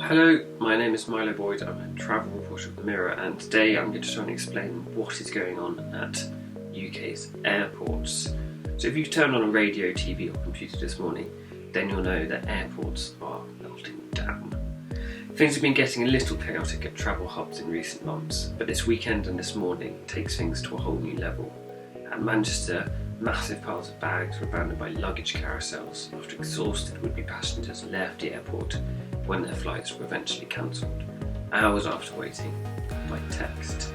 Hello, my name is Milo Boyd. I'm a travel reporter of The Mirror, and today I'm going to try and explain what is going on at UK's airports. So if you turn on a radio, TV or computer this morning, then you'll know that airports are melting down. Things have been getting a little chaotic at travel hubs in recent months, but this weekend and this morning takes things to a whole new level. At Manchester, massive piles of bags were abandoned by luggage carousels after exhausted would-be passengers left the airport when their flights were eventually cancelled, hours after waiting by text.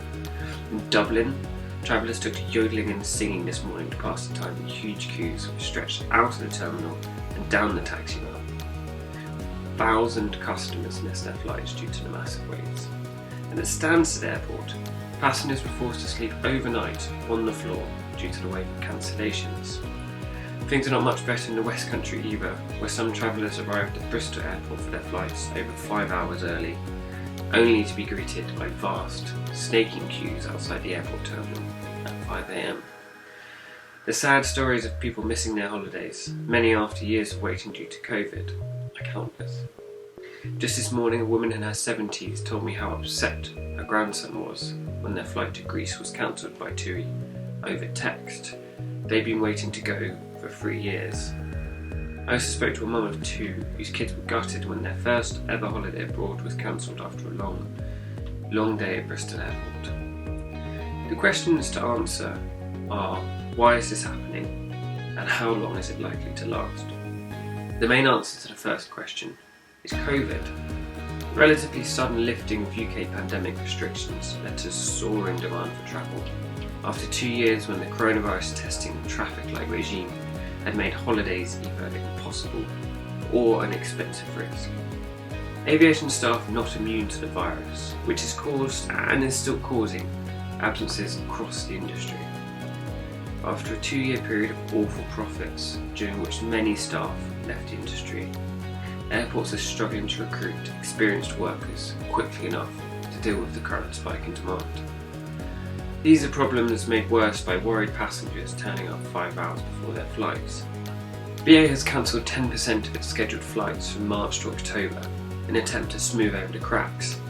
In Dublin, travellers took to yodeling and singing this morning to pass the time in huge queues which stretched out of the terminal and down the taxi line. 1,000 customers missed their flights due to the massive waits. And at Stansted Airport, passengers were forced to sleep overnight on the floor due to the wave of cancellations. Things are not much better in the West Country either, where some travellers arrived at Bristol Airport for their flights over 5 hours early, only to be greeted by vast, snaking queues outside the airport terminal at 5 AM. The sad stories of people missing their holidays, many after years of waiting due to COVID, are countless. Just this morning, a woman in her 70s told me how upset her grandson was when their flight to Greece was cancelled by TUI over text. They'd been waiting to go for 3 years. I also spoke to a mum of 2 whose kids were gutted when their first ever holiday abroad was cancelled after a long day at Bristol Airport. The questions to answer are: why is this happening, and how long is it likely to last? The main answer to the first question is COVID. The relatively sudden lifting of UK pandemic restrictions led to soaring demand for travel, after 2 years when the coronavirus testing and traffic light regime had made holidays either impossible or an expensive risk. Aviation staff are not immune to the virus, which has caused and is still causing absences across the industry. After a 2-year period of awful profits, during which many staff left the industry, airports are struggling to recruit experienced workers quickly enough to deal with the current spike in demand. These are problems made worse by worried passengers turning up 5 hours before their flights. BA has cancelled 10% of its scheduled flights from March to October in an attempt to smooth over the cracks.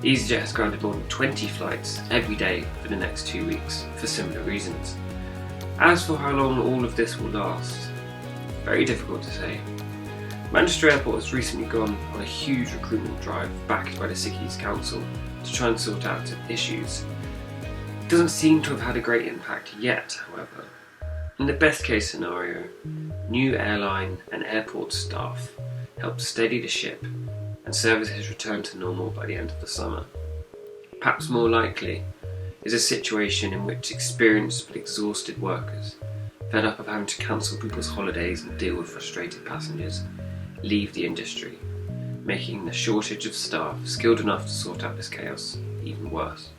Easyjet has grounded more than 20 flights every day for the next 2 weeks for similar reasons. As for how long all of this will last, very difficult to say. Manchester Airport has recently gone on a huge recruitment drive backed by the City's Council to try and sort out issues. It doesn't seem to have had a great impact yet, however. In the best case scenario, new airline and airport staff help steady the ship and services return to normal by the end of the summer. Perhaps more likely is a situation in which experienced but exhausted workers, fed up of having to cancel people's holidays and deal with frustrated passengers, leave the industry, making the shortage of staff skilled enough to sort out this chaos even worse.